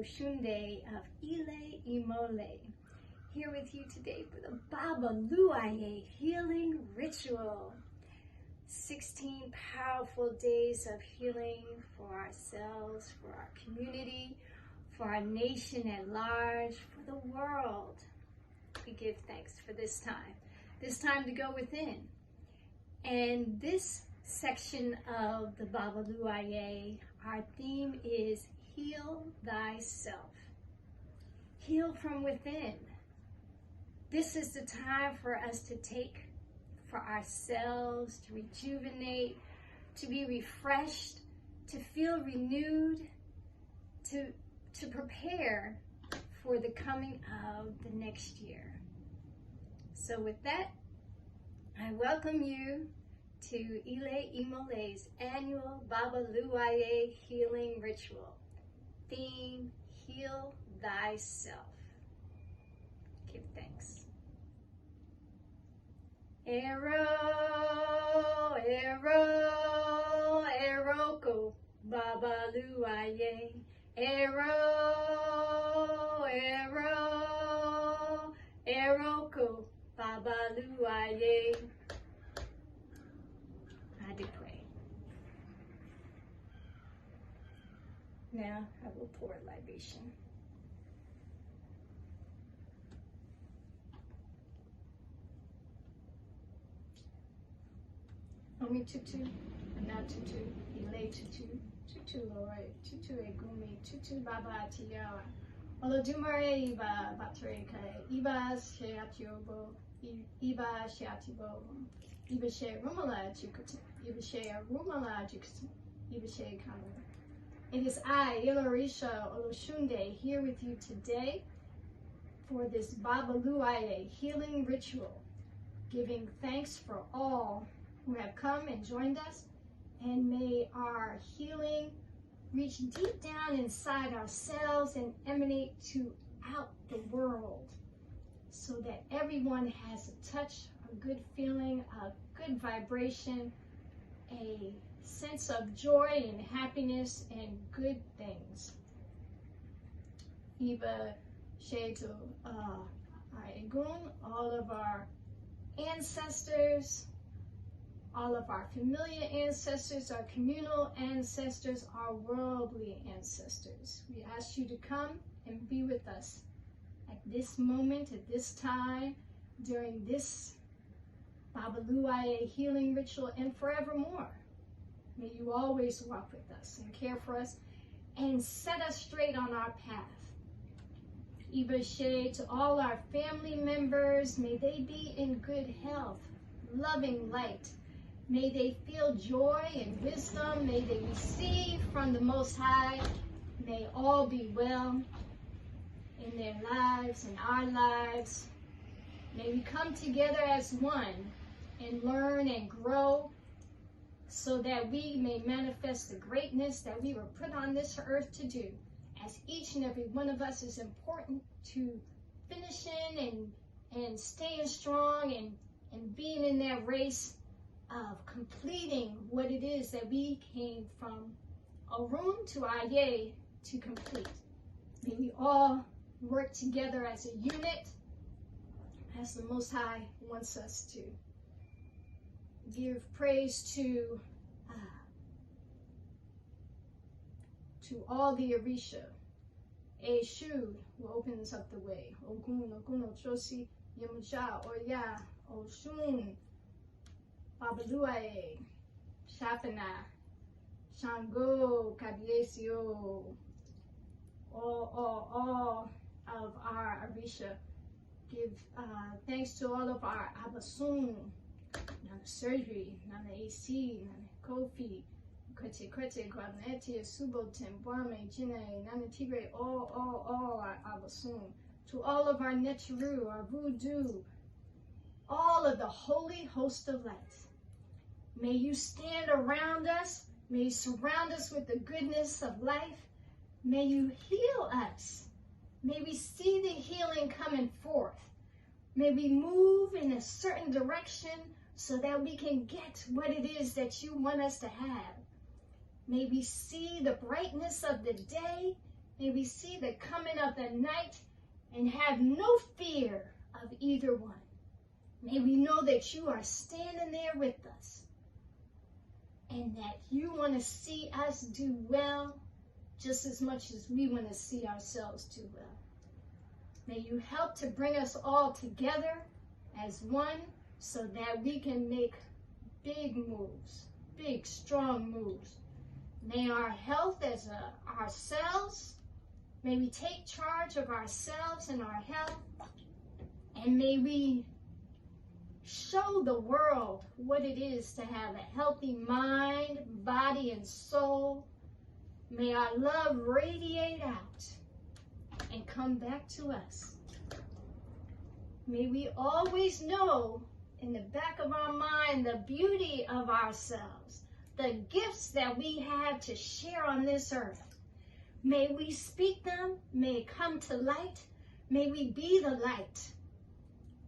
Oloshunde of Ile Imole, here with you today for the Babaluaiye healing ritual. 16 powerful days of healing for ourselves, for our community, for our nation at large, for the world. We give thanks for this time to go within. And this section of the Babaluaiye, our theme is Heal Thyself. Heal from within. This is the time for us to take for ourselves, to rejuvenate, to be refreshed, to feel renewed, to prepare for the coming of the next year. So with that, I welcome you to Ile Imole's annual Babaluaiye healing ritual. Theme, Heal Thyself. Give thanks. Ero, ero, eroko, Babaluaiye. Ero, ero, eroko, Babaluaiye. I do pray. Now I will pour a libation. Omi tutu, na tutu, ile tutu, tutu lord, tutu egumi, tutu baba tiara. Olodumare iba batreka, iba sheatiobo, iba sheatibo, iba she rumala jukutu, iba she rumala jukutu, iba she kamu. It is I, Ilorisha Oloshunde, here with you today for this Babaluaiye healing ritual, giving thanks for all who have come and joined us, and may our healing reach deep down inside ourselves and emanate throughout the world, so that everyone has a touch, a good feeling, a good vibration, a sense of joy and happiness and good things. Iba Shetu Egun, all of our ancestors, all of our familiar ancestors, our communal ancestors, our worldly ancestors. We ask you to come and be with us at this moment, at this time, during this Babaluaiye healing ritual and forevermore. May you always walk with us and care for us and set us straight on our path. Ibashe, to all our family members, may they be in good health, loving light. May they feel joy and wisdom. May they receive from the Most High. May all be well in their lives and our lives. May we come together as one and learn and grow, so that we may manifest the greatness that we were put on this earth to do. As each and every one of us is important to finishing and staying strong and being in that race of completing what it is that we came from Arun to Aye to complete. May we all work together as a unit, as the Most High wants us to. Give praise to all the Orisha. Eshu, who opens up the way. Ogun, Ogun, Ochosi, Yemuja, Oya, Oshun, Babaluaiye, Shafana, Shango, Kabiesio, all of our Orisha. Give thanks to all of our Abasun, Nana Surgery, Nana AC, Nana Kofi, Kwete, Guanete, Subo, Tembuame, Jine, Nana Tigre, all our Abasun. To all of our Neteru, our Voodoo, all of the holy host of light. May you stand around us. May you surround us with the goodness of life. May you heal us. May we see the healing coming forth. May we move in a certain direction so that we can get what it is that you want us to have. May we see the brightness of the day May we see the coming of the night and have no fear of either one. May we know that you are standing there with us and that you want to see us do well just as much as we want to see ourselves do well. May you help to bring us all together as one so that we can make big moves, big, strong moves. May our health as ourselves, may we take charge of ourselves and our health, and may we show the world what it is to have a healthy mind, body, and soul. May our love radiate out and come back to us. May we always know in the back of our mind the beauty of ourselves, the gifts that we have to share on this earth. May we speak them, may it come to light, may we be the light.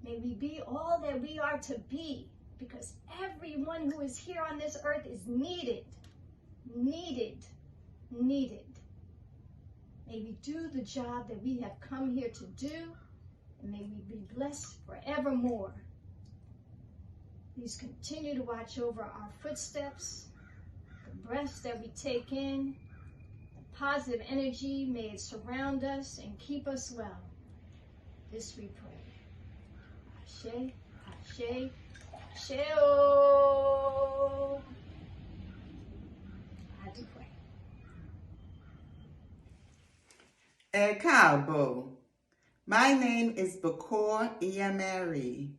May we be all that we are to be, because everyone who is here on this earth is needed, needed, needed. May we do the job that we have come here to do, and may we be blessed forevermore. Please continue to watch over our footsteps, the breaths that we take in, the positive energy, may it surround us and keep us well. This we pray. Ashe, Ashe, Asheo. I do pray. Káàbọ̀. My name is Bakor Iyameri.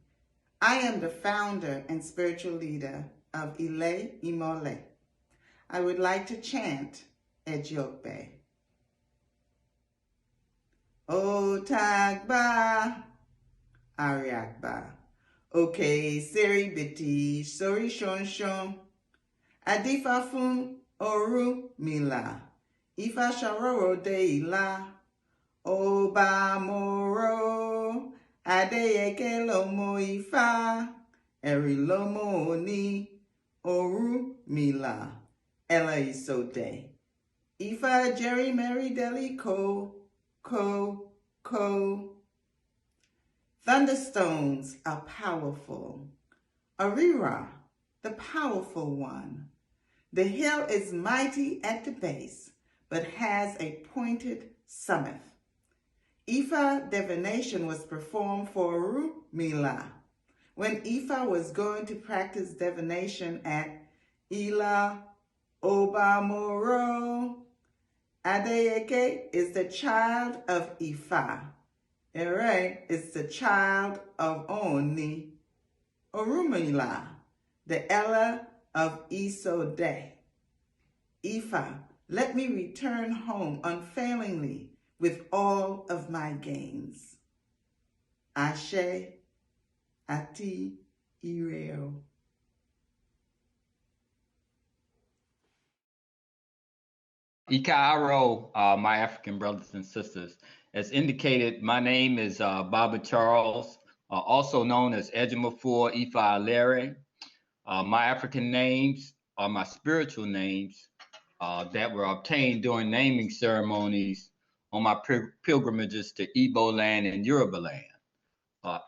I am the founder and spiritual leader of Ile Imole. I would like to chant Eji Ogbe. O Tagba, Ariagba. Okay, Seri Biti, Sori Shon Shon. Adifa fun Oru Mila. Ifa Sharoro de Ila. Oba Moro. Adeyeke Lomo Ifa. Eri Lomo Oni. Oru Mila. Ela Isode. Ifa Jerry Mary Deli Ko. Thunderstones are powerful. Arira, the powerful one. The hill is mighty at the base, but has a pointed summit. Ifa divination was performed for Orunmila when Ifa was going to practice divination at Ila Obamoro. Adeyeke is the child of Ifa. Ere is the child of Oni. Orunmila, the Ella of Isode. Ifa, let me return home unfailingly with all of my gains. Ashe, Ati, Ireo. Ikaaro, my African brothers and sisters. As indicated, my name is Baba Charles, also known as Ejimofor Ifa Alere. My African names are my spiritual names that were obtained during naming ceremonies on my pilgrimages to Igbo land and Yoruba land.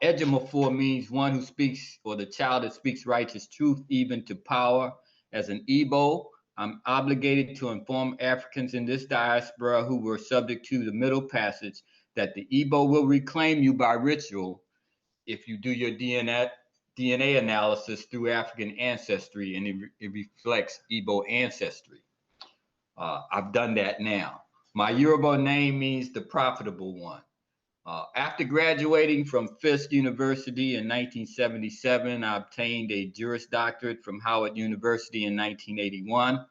Ejimofor means one who speaks, or the child that speaks righteous truth even to power. As an Igbo, I'm obligated to inform Africans in this diaspora who were subject to the Middle Passage that the Igbo will reclaim you by ritual if you do your DNA analysis through African ancestry, and it reflects Igbo ancestry. I've done that now. My Yoruba name means the profitable one. After graduating from Fisk University in 1977, I obtained a Juris Doctorate from Howard University in 1981.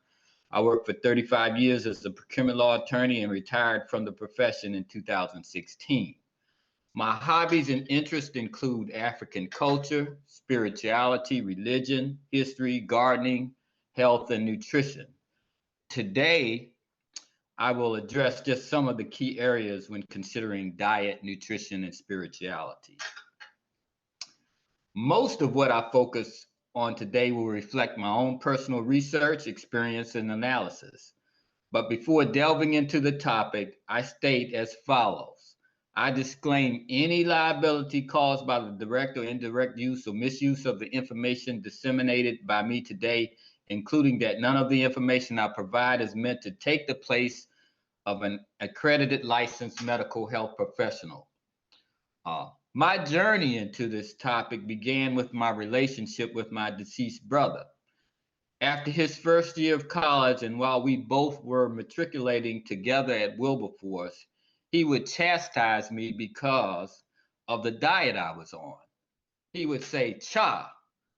I worked for 35 years as a procurement law attorney and retired from the profession in 2016. My hobbies and interests include African culture, spirituality, religion, history, gardening, health, and nutrition. Today, I will address just some of the key areas when considering diet, nutrition, and spirituality. Most of what I focus on today will reflect my own personal research, experience, and analysis. But before delving into the topic, I state as follows. I disclaim any liability caused by the direct or indirect use or misuse of the information disseminated by me today, including that none of the information I provide is meant to take the place of an accredited licensed medical health professional. My journey into this topic began with my relationship with my deceased brother. After his first year of college, and while we both were matriculating together at Wilberforce, he would chastise me because of the diet I was on. He would say, "Cha,"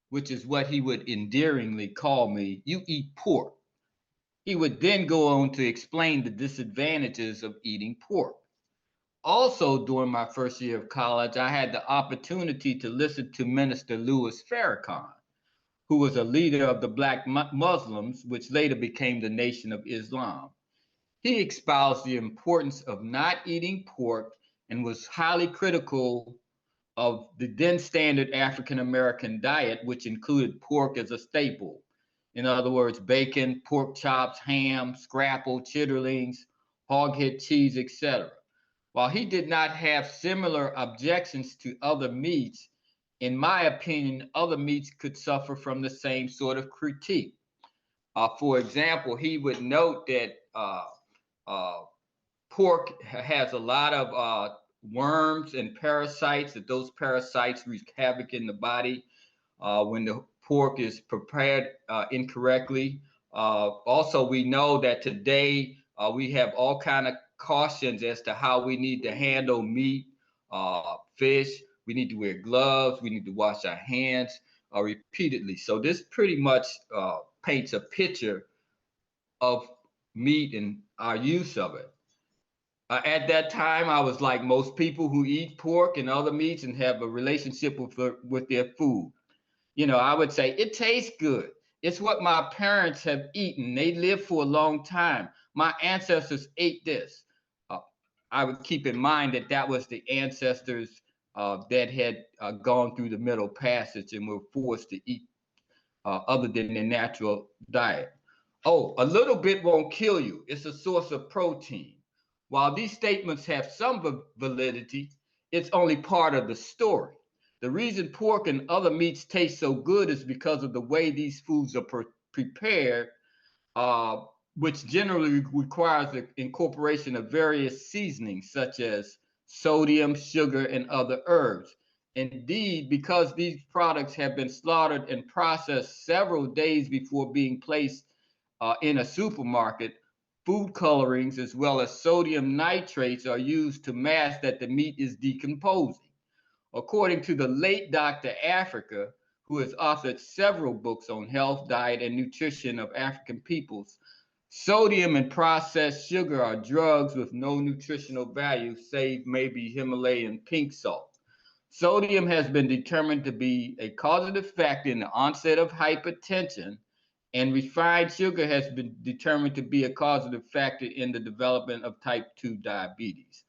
which is what he would endearingly call me, "you eat pork." He would then go on to explain the disadvantages of eating pork. Also, during my first year of college, I had the opportunity to listen to Minister Louis Farrakhan, who was a leader of the Black Muslims, which later became the Nation of Islam. He espoused the importance of not eating pork and was highly critical of the then standard African American diet, which included pork as a staple. In other words, bacon, pork chops, ham, scrapple, chitterlings, hoghead cheese, etc. While he did not have similar objections to other meats, in my opinion, other meats could suffer from the same sort of critique. For example, he would note that uh, pork has a lot of worms and parasites, that those parasites wreak havoc in the body when the pork is prepared incorrectly. Also, we know that today we have all kind of cautions as to how we need to handle meat, fish. We need to wear gloves. We need to wash our hands repeatedly. So this pretty much paints a picture of meat and our use of it. At that time, I was like most people who eat pork and other meats and have a relationship with their food. You know, I would say it tastes good. It's what my parents have eaten. They lived for a long time. My ancestors ate this. Uh, I would keep in mind that that was the ancestors that had gone through the Middle Passage and were forced to eat other than their natural diet. Oh, a little bit won't kill you. It's a source of protein. While these statements have some validity, it's only part of the story. The reason pork and other meats taste so good is because of the way these foods are prepared, uh, which generally requires the incorporation of various seasonings such as sodium, sugar, and other herbs. Indeed, because these products have been slaughtered and processed several days before being placed in a supermarket, food colorings as well as sodium nitrates are used to mask that the meat is decomposing. According to the late Dr. Africa, who has authored several books on health, diet, and nutrition of African peoples, sodium and processed sugar are drugs with no nutritional value, save maybe Himalayan pink salt. Sodium has been determined to be a causative factor in the onset of hypertension, and refined sugar has been determined to be a causative factor in the development of type 2 diabetes.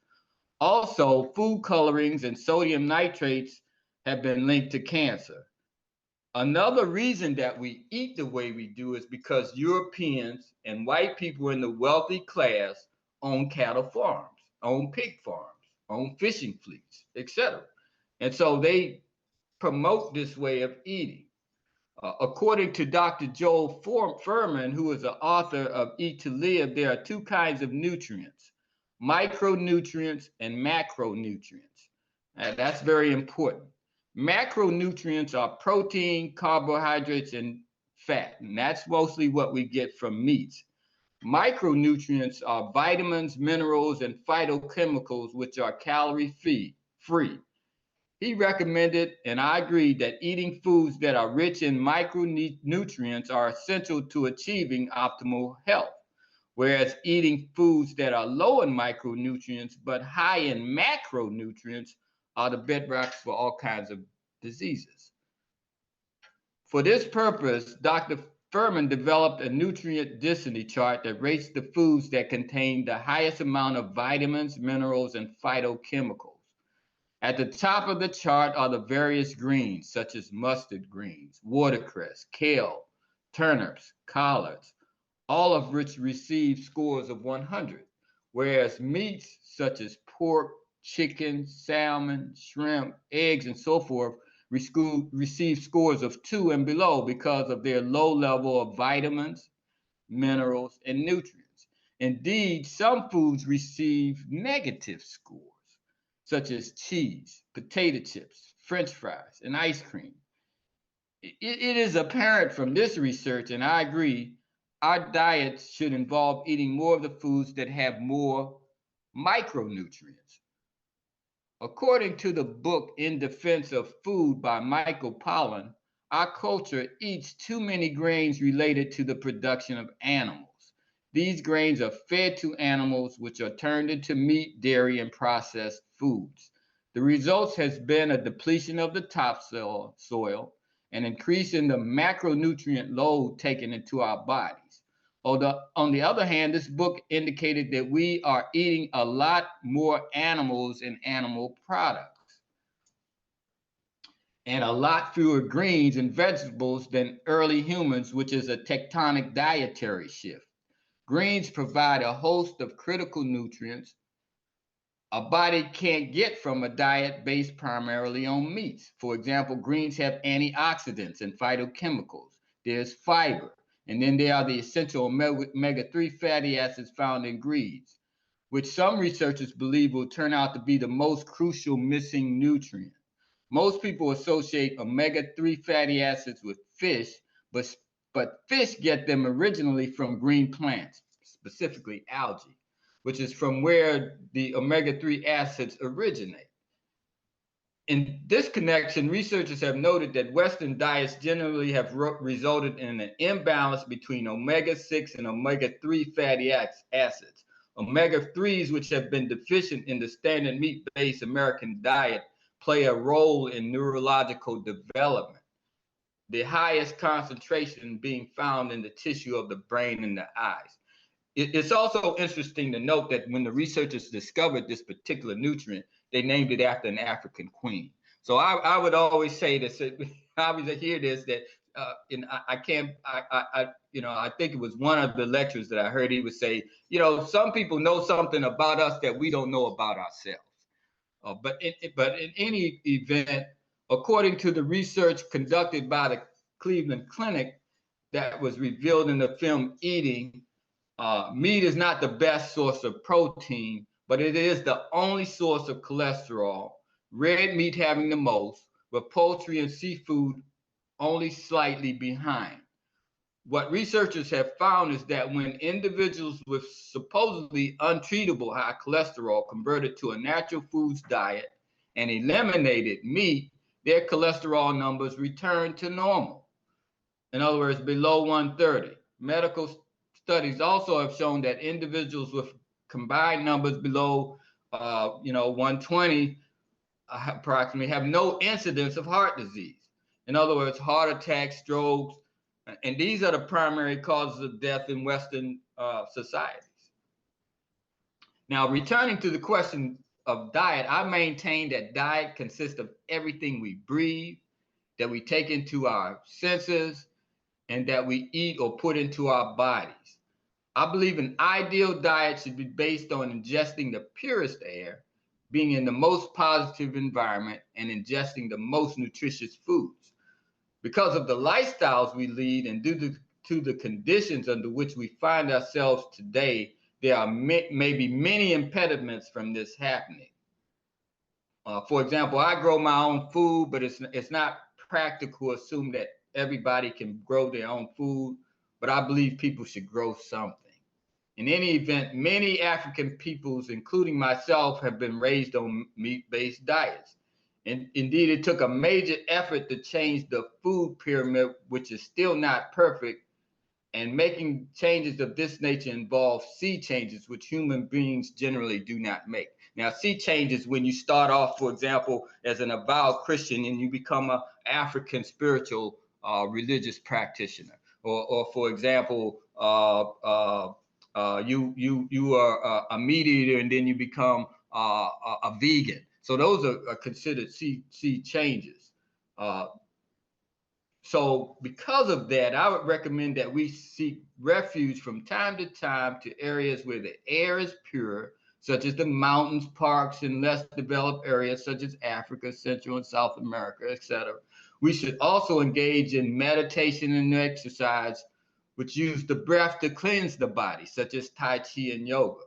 Also, food colorings and sodium nitrates have been linked to cancer. Another reason that we eat the way we do is because Europeans and white people in the wealthy class own cattle farms, own pig farms, own fishing fleets, etc. And so they promote this way of eating. According to Dr. Joel Furman, who is the author of Eat to Live, there are two kinds of nutrients: micronutrients and macronutrients. That's very important. Macronutrients are protein, carbohydrates, and fat, and that's mostly what we get from meats. Micronutrients are vitamins, minerals, and phytochemicals, which are calorie free. He recommended, and I agreed, that eating foods that are rich in micronutrients are essential to achieving optimal health, whereas eating foods that are low in micronutrients but high in macronutrients are the bedrocks for all kinds of diseases. For this purpose, Dr. Furman developed a nutrient density chart that rates the foods that contain the highest amount of vitamins, minerals, and phytochemicals. At the top of the chart are the various greens, such as mustard greens, watercress, kale, turnips, collards, all of which receive scores of 100, whereas meats such as pork, chicken, salmon, shrimp, eggs, and so forth receive scores of 2 and below because of their low level of vitamins, minerals, and nutrients. Indeed, some foods receive negative scores, such as cheese, potato chips, french fries, and ice cream. It is apparent from this research, and I agree, our diets should involve eating more of the foods that have more micronutrients. According to the book In Defense of Food by Michael Pollan, our culture eats too many grains related to the production of animals. These grains are fed to animals, which are turned into meat, dairy, and processed foods. The results has been a depletion of the topsoil, an increase in the macronutrient load taken into our bodies. On the other hand, this book indicated that we are eating a lot more animals and animal products, and a lot fewer greens and vegetables than early humans, which is a tectonic dietary shift. Greens provide a host of critical nutrients a body can't get from a diet based primarily on meats. For example, greens have antioxidants and phytochemicals. There's fiber, and then there are the essential omega 3 fatty acids found in greens, which some researchers believe will turn out to be the most crucial missing nutrient. Most people associate omega 3 fatty acids with fish, but, but fish get them originally from green plants, specifically algae, which is from where the omega 3 acids originate. In this connection, researchers have noted that Western diets generally have resulted in an imbalance between omega 6 and omega 3 fatty acids. Omega 3s, which have been deficient in the standard meat based American diet, play a role in neurological development, the highest concentration being found in the tissue of the brain and the eyes. It's also interesting to note that when the researchers discovered this particular nutrient, they named it after an African queen. So I would always say this. I always hear this that, and I can't. I think it was one of the lectures that I heard. He would say, some people know something about us that we don't know about ourselves. But in any event, according to the research conducted by the Cleveland Clinic that was revealed in the film Eating, meat is not the best source of protein, but it is the only source of cholesterol, red meat having the most, but poultry and seafood only slightly behind. What researchers have found is that when individuals with supposedly untreatable high cholesterol converted to a natural foods diet and eliminated meat, their cholesterol numbers returned to normal. In other words, below 130. Medical studies also have shown that individuals with combined numbers below 120 approximately have no incidence of heart disease. In other words, heart attacks, strokes, and these are the primary causes of death in Western societies. Now, returning to the question of diet, I maintain that diet consists of everything we breathe, that we take into our senses, and that we eat or put into our bodies. I believe an ideal diet should be based on ingesting the purest air, being in the most positive environment, and ingesting the most nutritious foods. Because of the lifestyles we lead and due to the conditions under which we find ourselves today, there are maybe many impediments from this happening. For example, I grow my own food, but it's not practical to assume that everybody can grow their own food, but I believe people should grow something. In any event, many African peoples, including myself, have been raised on meat-based diets. And indeed, it took a major effort to change the food pyramid, which is still not perfect. And making changes of this nature involves sea changes, which human beings generally do not make. Now, sea changes when you start off, for example, as an avowed Christian and you become an African spiritual religious practitioner, or for example, you are a meat eater and then you become a vegan. So those are considered sea changes. So because of that, I would recommend that we seek refuge from time to time to areas where the air is pure, such as the mountains, parks, and less developed areas such as Africa, Central and South America, etc. We should also engage in meditation and exercise, which use the breath to cleanse the body, such as Tai Chi and yoga.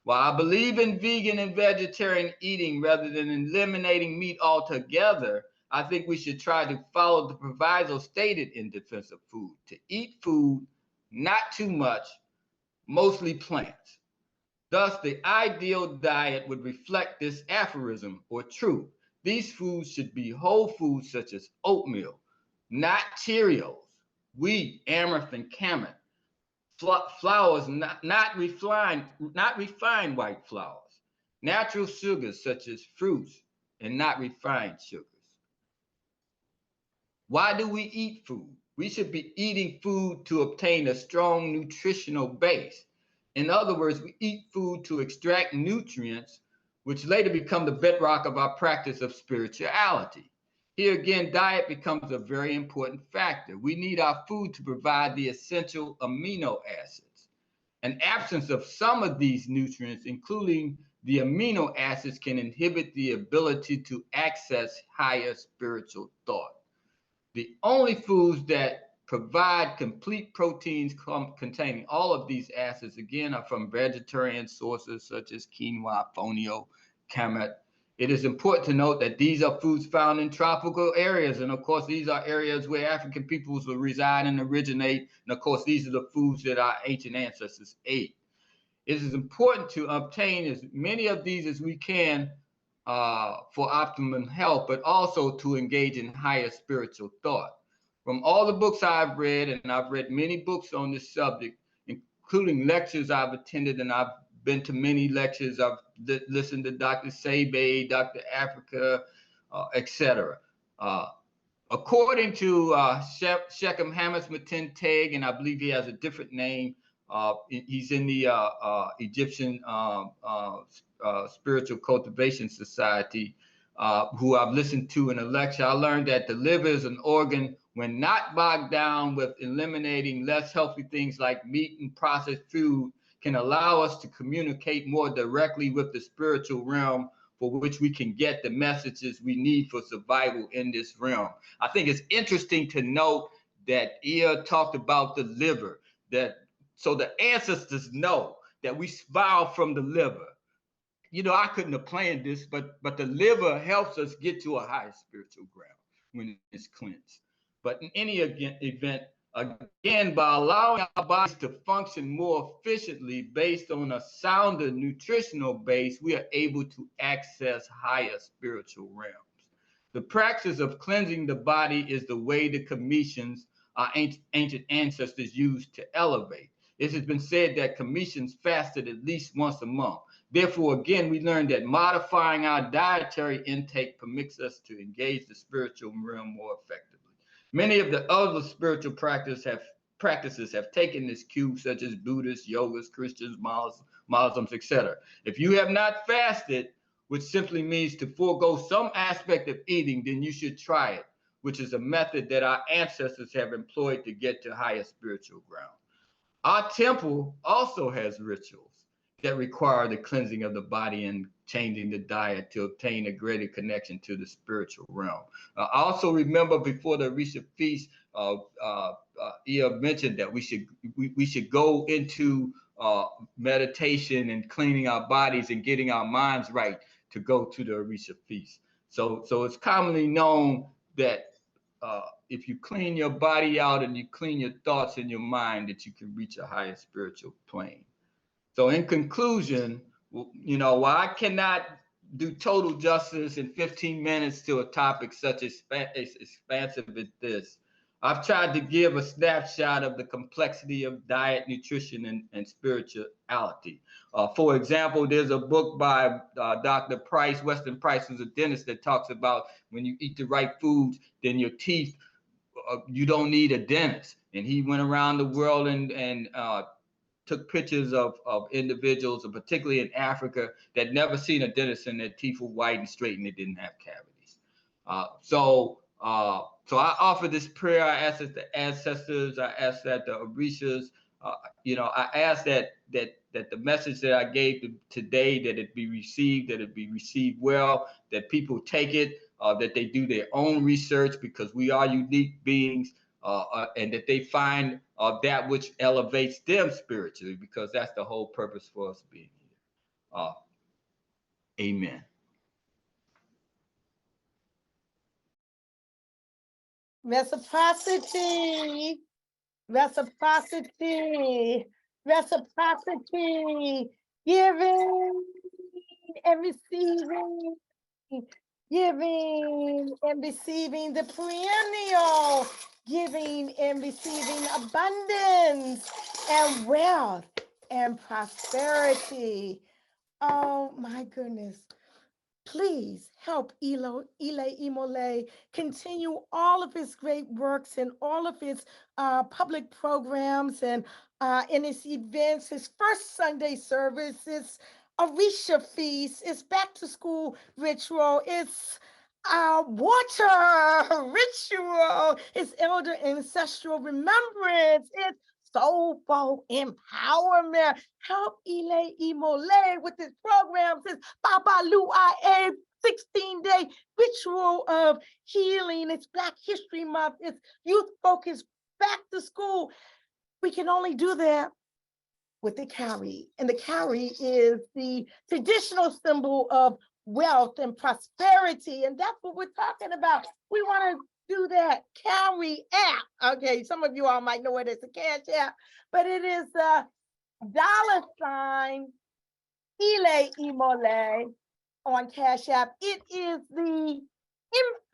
While I believe in vegan and vegetarian eating rather than eliminating meat altogether, I think we should try to follow the proviso stated in Defense of Food to eat food, not too much, mostly plants. Thus, the ideal diet would reflect this aphorism or truth. These foods should be whole foods such as oatmeal, not Cheerios, wheat, amaranth, and kamut, flours, not refined white flours, natural sugars such as fruits, and not refined sugars. Why do we eat food? We should be eating food to obtain a strong nutritional base. In other words, we eat food to extract nutrients, which later become the bedrock of our practice of spirituality. Here again, diet becomes a very important factor. We need our food to provide the essential amino acids. An absence of some of these nutrients, including the amino acids, can inhibit the ability to access higher spiritual thought. The only foods that provide complete proteins containing all of these acids, again, are from vegetarian sources such as quinoa, fonio, kamut. It is important to note that these are foods found in tropical areas. And of course, these are areas where African peoples will reside and originate. And of course, these are the foods that our ancient ancestors ate. It is important to obtain as many of these as we can for optimum health, but also to engage in higher spiritual thought. From all the books I've read, and I've read many books on this subject, including lectures I've attended, and I've been to many lectures. I've listened to Dr. Sebe, Dr. Africa, etc. According to Shechem Hamas Teg, and I believe he has a different name, he's in the Egyptian Spiritual Cultivation Society, who I've listened to in a lecture. I learned that the liver is an organ when not bogged down with eliminating less healthy things like meat and processed food, can allow us to communicate more directly with the spiritual realm, for which we can get the messages we need for survival in this realm. I think it's interesting to note that Ia talked about the liver, that so the ancestors know that we survive from the liver. You know, I couldn't have planned this, but the liver helps us get to a higher spiritual ground when it's cleansed. But in any event, again, by allowing our bodies to function more efficiently based on a sounder nutritional base, we are able to access higher spiritual realms. The practice of cleansing the body is the way the Cometians, our ancient ancestors, used to elevate. It has been said that Cometians fasted at least once a month. Therefore, again, we learned that modifying our dietary intake permits us to engage the spiritual realm more effectively. Many of the other spiritual practices have taken this cue, such as Buddhists, yogas, Christians, Muslims, etc. If you have not fasted, which simply means to forego some aspect of eating, then you should try it, which is a method that our ancestors have employed to get to higher spiritual ground. Our temple also has rituals that require the cleansing of the body and changing the diet to obtain a greater connection to the spiritual realm. I also remember before the Orisha feast, Ia mentioned that we should go into meditation and cleaning our bodies and getting our minds right to go to the Orisha feast. So it's commonly known that if you clean your body out and you clean your thoughts and your mind, that you can reach a higher spiritual plane. So in conclusion, you know, while I cannot do total justice in 15 minutes to a topic such as expansive as this, I've tried to give a snapshot of the complexity of diet, nutrition, and spirituality. For example, there's a book by Dr. Price, Weston Price, who's a dentist, that talks about when you eat the right foods, then your teeth, you don't need a dentist. And he went around the world and took pictures of individuals, and particularly in Africa, that never seen a dentist and their teeth were white and straight and they didn't have cavities. So I offer this prayer. I ask that the ancestors, I ask that the Orishas, I ask that the message that I gave today, that it be received well, that people take it, that they do their own research, because we are unique beings, and that they find that which elevates them spiritually, because that's the whole purpose for us being here. Amen. Reciprocity, reciprocity, reciprocity, giving and receiving, giving and receiving the perennial, giving and receiving abundance and wealth and prosperity. Oh my goodness. Please help Ile Imole continue all of his great works and all of his public programs and in his events, his first Sunday service, his Orisha feast, his back to school ritual, it's water ritual, his elder ancestral remembrance, it's soulful empowerment. Help Ile Imole with his programs, his Babaluaiye 16-day ritual of healing. It's Black History Month. It's youth focused back to school. We can only do that with the carry. And the carry is the traditional symbol of wealth and prosperity. And that's what we're talking about. We want to do that carry app. Okay, some of you all might know it as a cash app, but it is a $sign Ile Imole on Cash App. It is the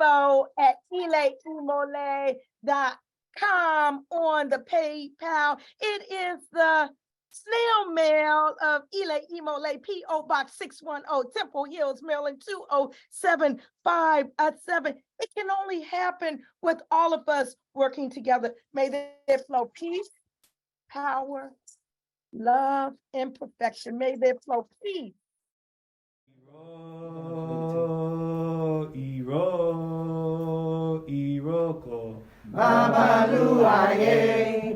info at ileimole.com on the PayPal. It is the snail mail of Ile Imole, P.O. Box 610, Temple Hills, Maryland 20757. It can only happen with all of us working together. May there flow peace, power, love, and perfection. May there flow peace. Babaluaiye.